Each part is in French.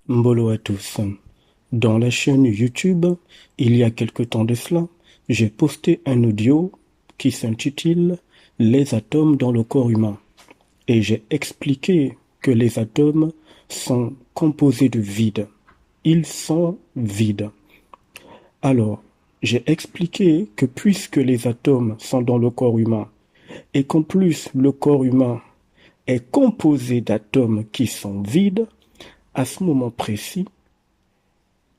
Mbolo à tous. Dans la chaîne YouTube, il y a quelque temps de cela, j'ai posté un audio qui s'intitule Les atomes dans le corps humain. Et j'ai expliqué que les atomes sont composés de vide. Ils sont vides. Alors, j'ai expliqué que puisque les atomes sont dans le corps humain, et qu'en plus le corps humain est composé d'atomes qui sont vides, à ce moment précis,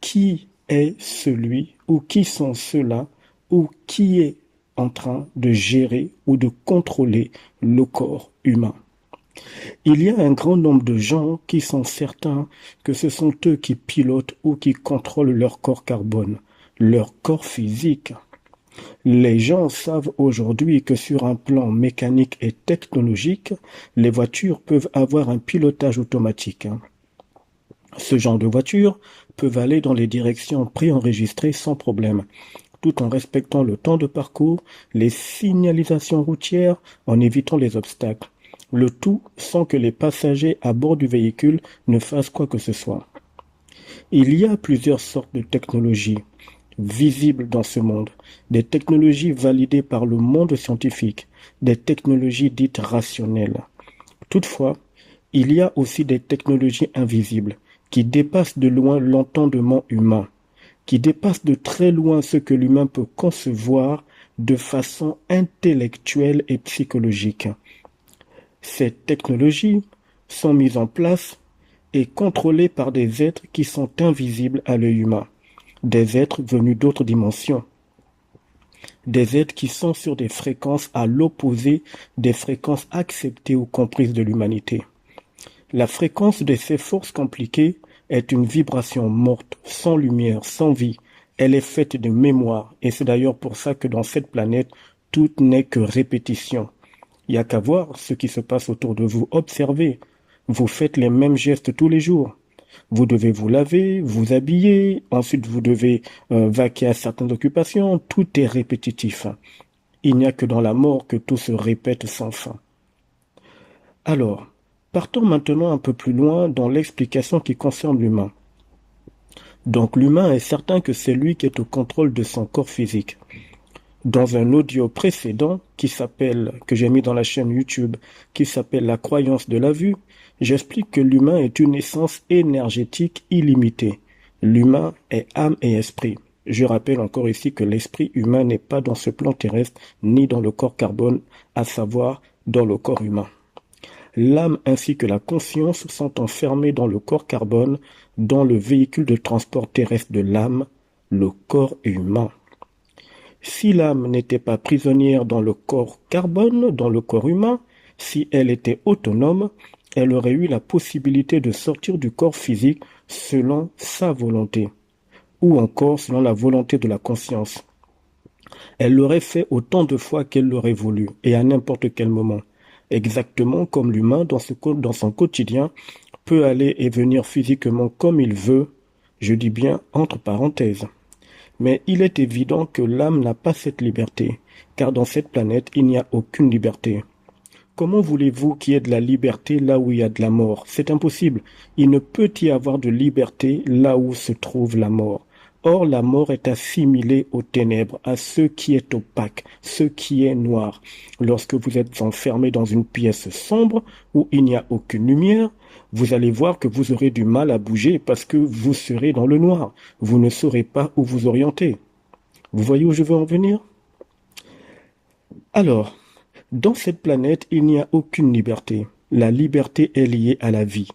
qui est celui ou qui sont ceux-là ou qui est en train de gérer ou de contrôler le corps humain. Il y a un grand nombre de gens qui sont certains que ce sont eux qui pilotent ou qui contrôlent leur corps carbone, leur corps physique. Les gens savent aujourd'hui que sur un plan mécanique et technologique, les voitures peuvent avoir un pilotage automatique. Ce genre de voitures peuvent aller dans les directions préenregistrées sans problème, tout en respectant le temps de parcours, les signalisations routières, en évitant les obstacles. Le tout sans que les passagers à bord du véhicule ne fassent quoi que ce soit. Il y a plusieurs sortes de technologies visibles dans ce monde, des technologies validées par le monde scientifique, des technologies dites rationnelles. Toutefois, il y a aussi des technologies invisibles qui dépassent de loin l'entendement humain, qui dépassent de très loin ce que l'humain peut concevoir de façon intellectuelle et psychologique. Ces technologies sont mises en place et contrôlées par des êtres qui sont invisibles à l'œil humain, des êtres venus d'autres dimensions, des êtres qui sont sur des fréquences à l'opposé des fréquences acceptées ou comprises de l'humanité. La fréquence de ces forces compliquées est une vibration morte, sans lumière, sans vie. Elle est faite de mémoire, et c'est d'ailleurs pour ça que dans cette planète, tout n'est que répétition. Il n'y a qu'à voir ce qui se passe autour de vous. Observez. Vous faites les mêmes gestes tous les jours. Vous devez vous laver, vous habiller, ensuite vous devez vaquer à certaines occupations. Tout est répétitif. Il n'y a que dans la mort que tout se répète sans fin. Alors, partons maintenant un peu plus loin dans l'explication qui concerne l'humain. Donc l'humain est certain que c'est lui qui est au contrôle de son corps physique. Dans un audio précédent que j'ai mis dans la chaîne YouTube, qui s'appelle La croyance de la vue, j'explique que l'humain est une essence énergétique illimitée. L'humain est âme et esprit. Je rappelle encore ici que l'esprit humain n'est pas dans ce plan terrestre, ni dans le corps carbone, à savoir dans le corps humain. L'âme ainsi que la conscience sont enfermés dans le corps carbone, dans le véhicule de transport terrestre de l'âme, le corps humain. Si l'âme n'était pas prisonnière dans le corps carbone, dans le corps humain, si elle était autonome, elle aurait eu la possibilité de sortir du corps physique selon sa volonté, ou encore selon la volonté de la conscience. Elle l'aurait fait autant de fois qu'elle l'aurait voulu, et à n'importe quel moment. Exactement comme l'humain, dans son quotidien, peut aller et venir physiquement comme il veut, je dis bien entre parenthèses. Mais il est évident que l'âme n'a pas cette liberté, car dans cette planète, il n'y a aucune liberté. Comment voulez-vous qu'il y ait de la liberté là où il y a de la mort? C'est impossible. Il ne peut y avoir de liberté là où se trouve la mort. Or, la mort est assimilée aux ténèbres, à ce qui est opaque, ce qui est noir. Lorsque vous êtes enfermé dans une pièce sombre où il n'y a aucune lumière, vous allez voir que vous aurez du mal à bouger parce que vous serez dans le noir. Vous ne saurez pas où vous orienter. Vous voyez où je veux en venir? Alors, dans cette planète, il n'y a aucune liberté. La liberté est liée à la vie,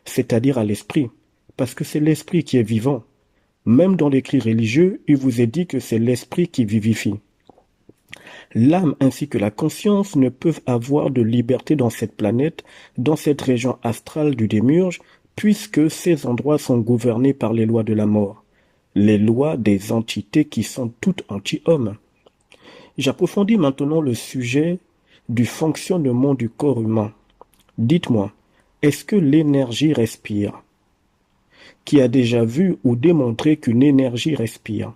c'est-à-dire à l'esprit, parce que c'est l'esprit qui est vivant. Même dans l'écrit religieux, il vous est dit que c'est l'esprit qui vivifie. L'âme ainsi que la conscience ne peuvent avoir de liberté dans cette planète, dans cette région astrale du démiurge, puisque ces endroits sont gouvernés par les lois de la mort, les lois des entités qui sont toutes anti-hommes. J'approfondis maintenant le sujet du fonctionnement du corps humain. Dites-moi, est-ce que l'énergie respire? Qui a déjà vu ou démontré qu'une énergie respire?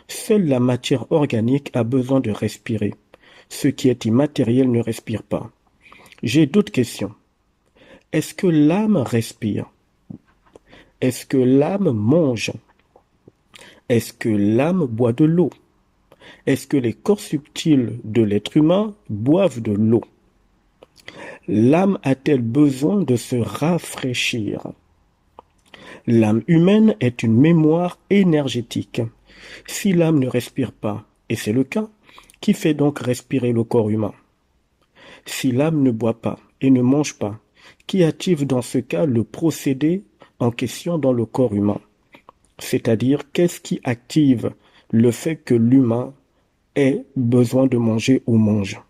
Seule la matière organique a besoin de respirer. Ce qui est immatériel ne respire pas. J'ai d'autres questions. Est-ce que l'âme respire? Est-ce que l'âme mange? Est-ce que l'âme boit de l'eau? Est-ce que les corps subtils de l'être humain boivent de l'eau? L'âme a-t-elle besoin de se rafraîchir? L'âme humaine est une mémoire énergétique. Si l'âme ne respire pas, et c'est le cas, qui fait donc respirer le corps humain? Si l'âme ne boit pas et ne mange pas, qui active dans ce cas le procédé en question dans le corps humain? C'est-à-dire, qu'est-ce qui active le fait que l'humain ait besoin de manger ou mange?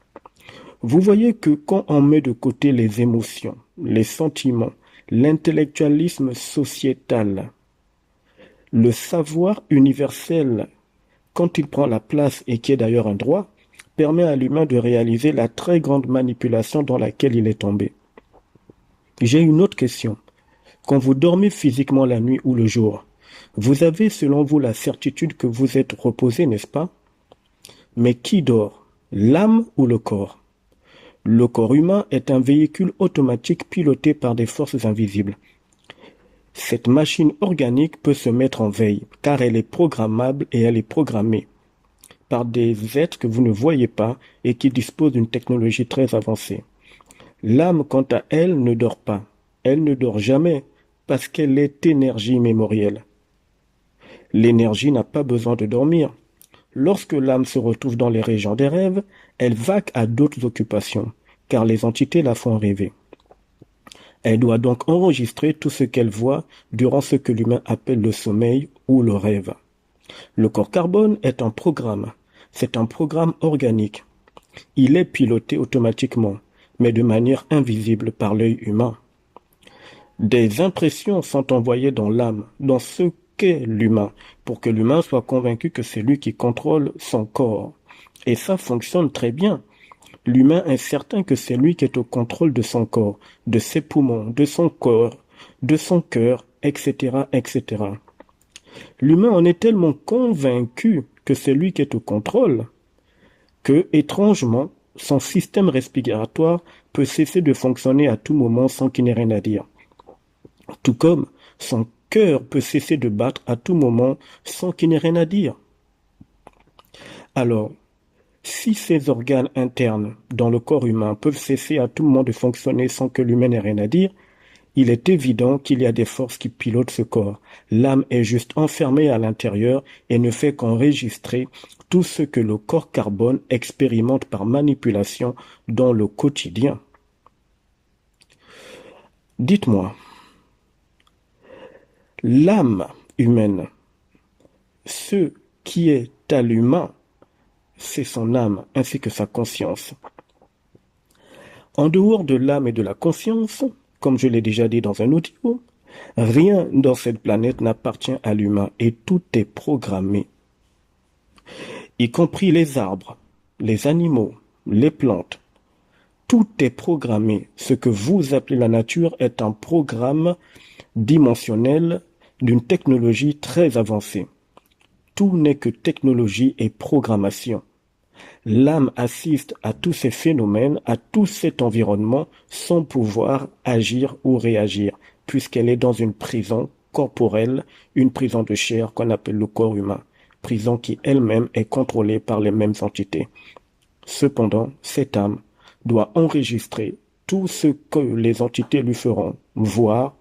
Vous voyez que quand on met de côté les émotions, les sentiments, l'intellectualisme sociétal, le savoir universel, quand il prend la place et qui est d'ailleurs un droit, permet à l'humain de réaliser la très grande manipulation dans laquelle il est tombé. J'ai une autre question. Quand vous dormez physiquement la nuit ou le jour, vous avez selon vous la certitude que vous êtes reposé, n'est-ce pas? Mais qui dort? L'âme ou le corps? Le corps humain est un véhicule automatique piloté par des forces invisibles. Cette machine organique peut se mettre en veille, car elle est programmable et elle est programmée par des êtres que vous ne voyez pas et qui disposent d'une technologie très avancée. L'âme, quant à elle, ne dort pas. Elle ne dort jamais, parce qu'elle est énergie mémorielle. L'énergie n'a pas besoin de dormir. Lorsque l'âme se retrouve dans les régions des rêves, elle vaque à d'autres occupations, car les entités la font rêver. Elle doit donc enregistrer tout ce qu'elle voit durant ce que l'humain appelle le sommeil ou le rêve. Le corps carbone est un programme. C'est un programme organique. Il est piloté automatiquement, mais de manière invisible par l'œil humain. Des impressions sont envoyées dans l'âme, dans ce qu'est l'humain, pour que l'humain soit convaincu que c'est lui qui contrôle son corps. Et ça fonctionne très bien. L'humain est certain que c'est lui qui est au contrôle de son corps, de ses poumons, de son corps, de son cœur, etc., etc. L'humain en est tellement convaincu que c'est lui qui est au contrôle que, étrangement, son système respiratoire peut cesser de fonctionner à tout moment sans qu'il n'ait rien à dire. Tout comme son cœur peut cesser de battre à tout moment sans qu'il n'ait rien à dire. Alors, si ces organes internes dans le corps humain peuvent cesser à tout moment de fonctionner sans que l'humain n'ait rien à dire, il est évident qu'il y a des forces qui pilotent ce corps. L'âme est juste enfermée à l'intérieur et ne fait qu'enregistrer tout ce que le corps carbone expérimente par manipulation dans le quotidien. Dites-moi, l'âme humaine, ce qui est à l'humain, c'est son âme ainsi que sa conscience. En dehors de l'âme et de la conscience, comme je l'ai déjà dit dans un audio, rien dans cette planète n'appartient à l'humain et tout est programmé, y compris les arbres, les animaux, les plantes. Tout est programmé. Ce que vous appelez la nature est un programme dimensionnel d'une technologie très avancée. Tout n'est que technologie et programmation. L'âme assiste à tous ces phénomènes, à tout cet environnement, sans pouvoir agir ou réagir, puisqu'elle est dans une prison corporelle, une prison de chair qu'on appelle le corps humain, prison qui elle-même est contrôlée par les mêmes entités. Cependant, cette âme doit enregistrer tout ce que les entités lui feront voir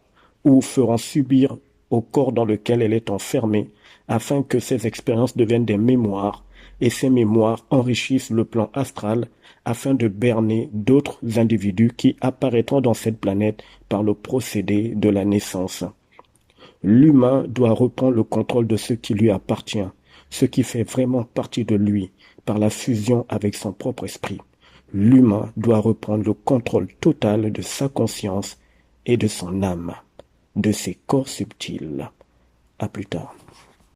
ou feront subir au corps dans lequel elle est enfermée, afin que ces expériences deviennent des mémoires, et ces mémoires enrichissent le plan astral afin de berner d'autres individus qui apparaîtront dans cette planète par le procédé de la naissance. L'humain doit reprendre le contrôle de ce qui lui appartient, ce qui fait vraiment partie de lui, par la fusion avec son propre esprit. L'humain doit reprendre le contrôle total de sa conscience et de son âme, de ses corps subtils. À plus tard.